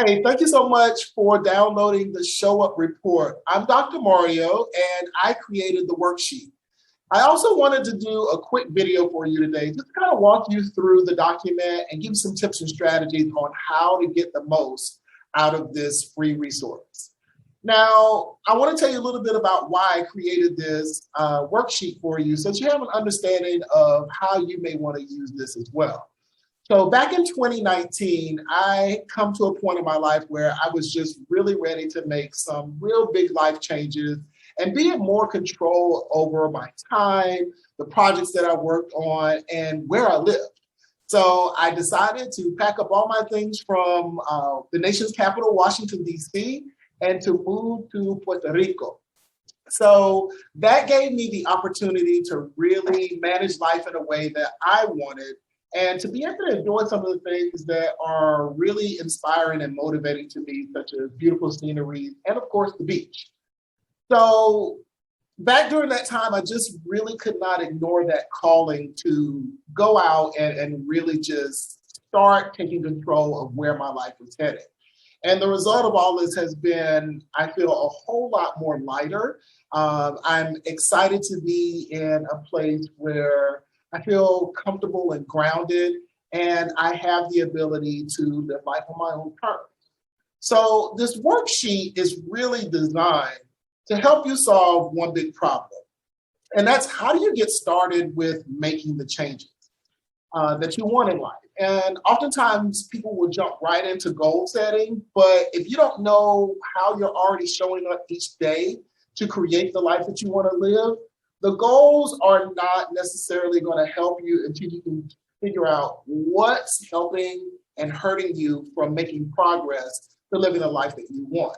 Hey, thank you so much for downloading the Show Up Report. I'm Dr. Mario, and I created the worksheet. I also wanted to do a quick video for you today, just to kind of walk you through the document and give you some tips and strategies on how to get the most out of this free resource. Now, I want to tell you a little bit about why I created this worksheet for you so that you have an understanding of how you may want to use this as well. So back in 2019, I come to a point in my life where I was just really ready to make some real big life changes and be in more control over my time, the projects that I worked on, and where I lived. So I decided to pack up all my things from the nation's capital, Washington, D.C., and to move to Puerto Rico. So that gave me the opportunity to really manage life in a way that I wanted and to be able to enjoy some of the things that are really inspiring and motivating to me, such as beautiful scenery and, of course, the beach. So back during that time, I just really could not ignore that calling to go out and really just start taking control of where my life was headed. And the result of all this has been, I feel, a whole lot more lighter. I'm excited to be in a place where I feel comfortable and grounded, and I have the ability to live life on my own terms. So this worksheet is really designed to help you solve one big problem. And that's, how do you get started with making the changes that you want in life? And oftentimes people will jump right into goal setting, but if you don't know how you're already showing up each day to create the life that you want to live, the goals are not necessarily going to help you until you can figure out what's helping and hurting you from making progress to living the life that you want.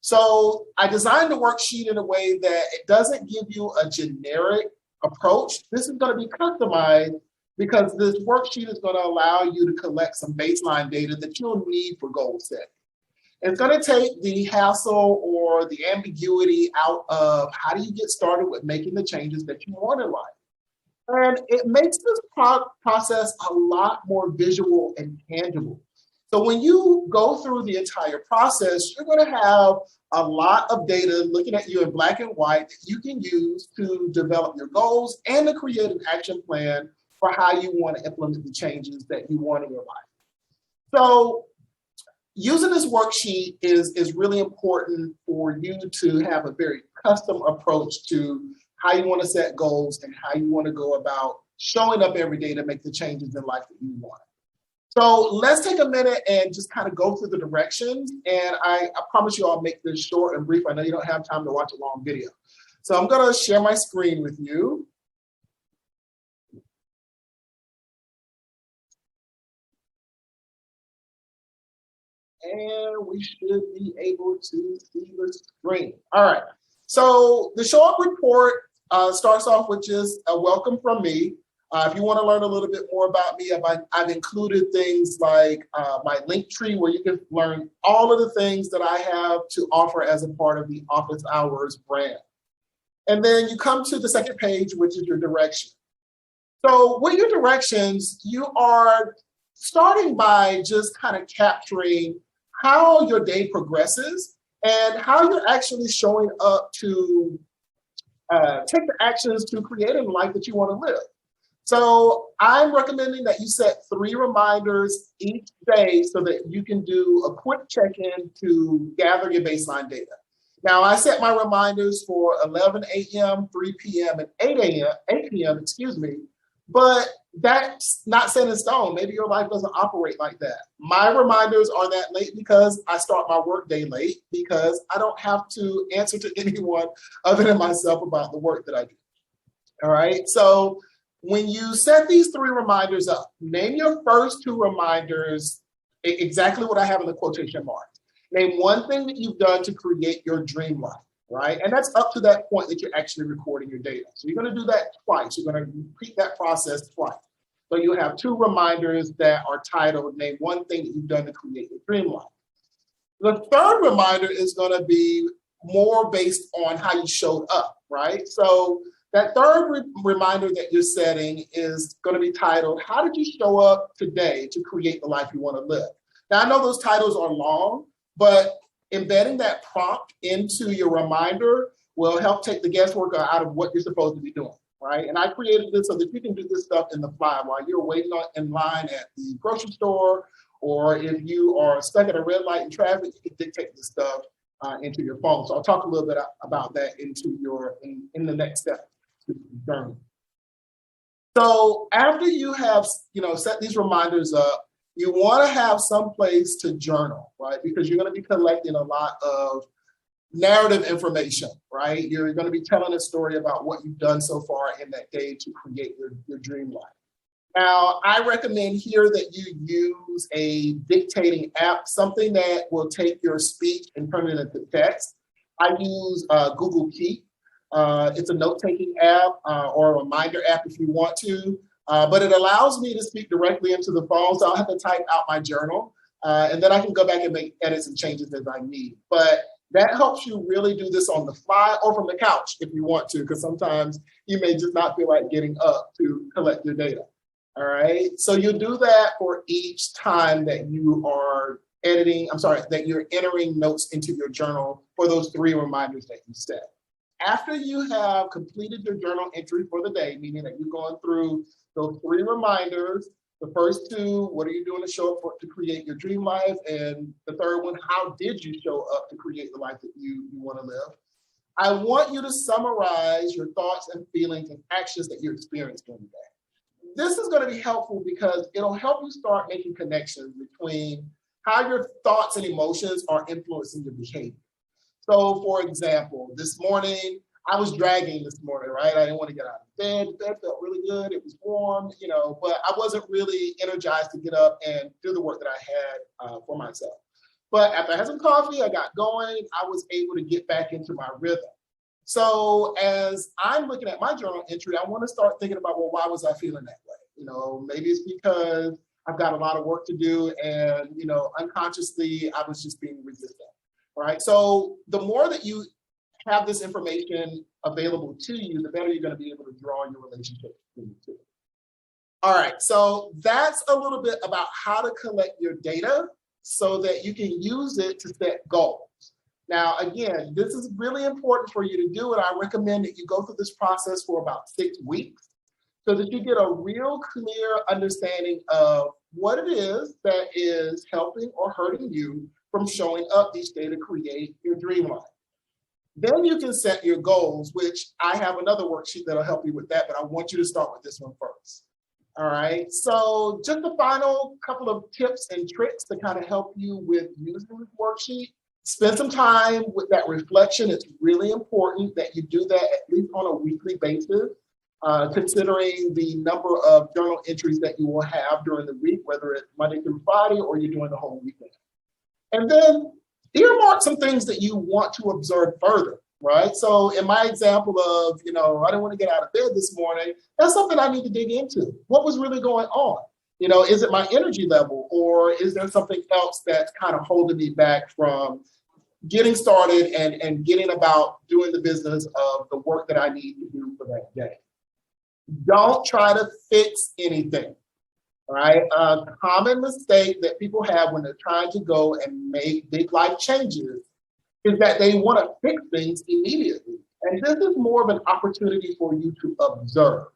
So I designed the worksheet in a way that it doesn't give you a generic approach. This is going to be customized because this worksheet is going to allow you to collect some baseline data that you'll need for goal setting. It's going to take the hassle or the ambiguity out of how do you get started with making the changes that you want in life. And it makes this process a lot more visual and tangible. So when you go through the entire process, you're going to have a lot of data looking at you in black and white that you can use to develop your goals and to create an action plan for how you want to implement the changes that you want in your life. So using this worksheet is really important for you to have a very custom approach to how you want to set goals and how you want to go about showing up every day to make the changes in life that you want. So let's take a minute and just kind of go through the directions. And I promise you I'll make this short and brief. I know you don't have time to watch a long video. So I'm going to share my screen with you. And we should be able to see the screen. All right. So the Show Up Report starts off with just a welcome from me. If you want to learn a little bit more about me, I've included things like my link tree where you can learn all of the things that I have to offer as a part of the Office Hours brand. And then you come to the second page, which is your direction. So with your directions, you are starting by just kind of capturing how your day progresses and how you're actually showing up to take the actions to create a life that you want to live. So I'm recommending that you set 3 reminders each day so that you can do a quick check-in to gather your baseline data. Now, I set my reminders for 11 a.m., 3 p.m., and 8 p.m., but that's not set in stone. Maybe your life doesn't operate like that. My reminders are that late because I start my workday late because I don't have to answer to anyone other than myself about the work that I do. All right, so when you set these 3 reminders up, name your first 2 reminders exactly what I have in the quotation marks. Name one thing that you've done to create your dream life, right? And that's up to that point that you're actually recording your data. So you're going to do that twice. You're going to repeat that process twice. So you have 2 reminders that are titled, name one thing that you've done to create your dream life. The third reminder is going to be more based on how you showed up, right? So that third reminder that you're setting is going to be titled, how did you show up today to create the life you want to live? Now, I know those titles are long, but embedding that prompt into your reminder will help take the guesswork out of what you're supposed to be doing, right? And I created this so that you can do this stuff in the fly while you're waiting in line at the grocery store, or if you are stuck at a red light in traffic, you can dictate this stuff into your phone. So I'll talk a little bit about that in the next step to the journey. So after you have set these reminders up, you want to have some place to journal, right? Because you're going to be collecting a lot of narrative information, right? You're going to be telling a story about what you've done so far in that day to create your dream life. Now, I recommend here that you use a dictating app, something that will take your speech and turn it into text. I use Google Keep. It's a note-taking app or a reminder app if you want to, but it allows me to speak directly into the phone, so I'll have to type out my journal, and then I can go back and make edits and changes as I need. But that helps you really do this on the fly or from the couch if you want to, because sometimes you may just not feel like getting up to collect your data. All right, so you'll do that for each time that you are that you're entering notes into your journal for those 3 reminders that you set. After you have completed your journal entry for the day, meaning that you're going through those 3 reminders, the first 2, what are you doing to show up to create your dream life? And the third one, how did you show up to create the life that you want to live? I want you to summarize your thoughts and feelings and actions that you experienced during the day. This is going to be helpful because it'll help you start making connections between how your thoughts and emotions are influencing your behavior. So for example, this morning, I was dragging this morning, right? I didn't want to get out of bed. The bed felt really good. It was warm, but I wasn't really energized to get up and do the work that I had for myself. But after I had some coffee, I got going, I was able to get back into my rhythm. So as I'm looking at my journal entry, I want to start thinking about, well, why was I feeling that way? Maybe it's because I've got a lot of work to do and, unconsciously I was just being resistant, right? So the more that you have this information available to you, the better you're going to be able to draw your relationship between the two. All right, so that's a little bit about how to collect your data so that you can use it to set goals. Now, again, this is really important for you to do, and I recommend that you go through this process for about 6 weeks so that you get a real clear understanding of what it is that is helping or hurting you from showing up each day to create your dream life. Then you can set your goals, which I have another worksheet that'll help you with that, but I want you to start with this one first. All right, so just the final couple of tips and tricks to kind of help you with using this worksheet. Spend some time with that reflection. It's really important that you do that at least on a weekly basis, considering the number of journal entries that you will have during the week, whether it's Monday through Friday or you're doing the whole weekend. And then earmark some things that you want to observe further, right? So in my example of, I didn't want to get out of bed this morning, that's something I need to dig into. What was really going on? Is it my energy level, or is there something else that's kind of holding me back from getting started and getting about doing the business of the work that I need to do for that day? Don't try to fix anything, right? A common mistake that people have when they're trying to go and make big life changes is that they want to fix things immediately. And this is more of an opportunity for you to observe.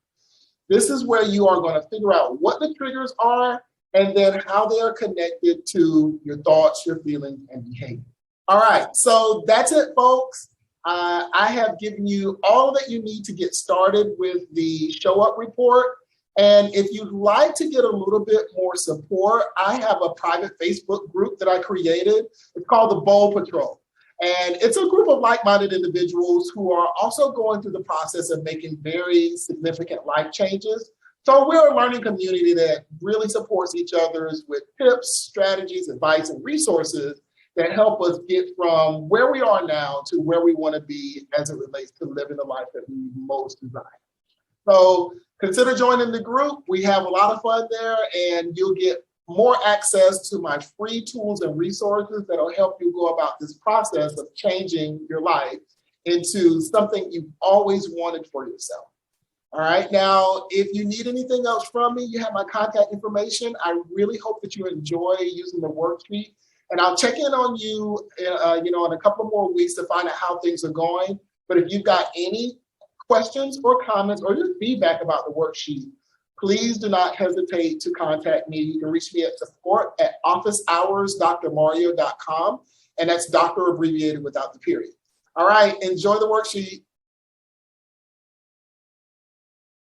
This is where you are going to figure out what the triggers are and then how they are connected to your thoughts, your feelings, and behavior. All right, so that's it, folks. I have given you all that you need to get started with the Show Up report. And if you'd like to get a little bit more support, I have a private Facebook group that I created. It's called the Bold Patrol. And it's a group of like-minded individuals who are also going through the process of making very significant life changes. So we're a learning community that really supports each other with tips, strategies, advice, and resources that help us get from where we are now to where we want to be as it relates to living the life that we most desire. So consider joining the group. We have a lot of fun there, and you'll get more access to my free tools and resources that'll help you go about this process of changing your life into something you've always wanted for yourself. All right. Now, if you need anything else from me, you have my contact information. I really hope that you enjoy using the worksheet, and I'll check in on you, in a couple more weeks to find out how things are going. But if you've got any questions or comments or just feedback about the worksheet, please do not hesitate to contact me. You can reach me at support@officehours.drmario.com, and that's doctor abbreviated without the period. All right. Enjoy the worksheet.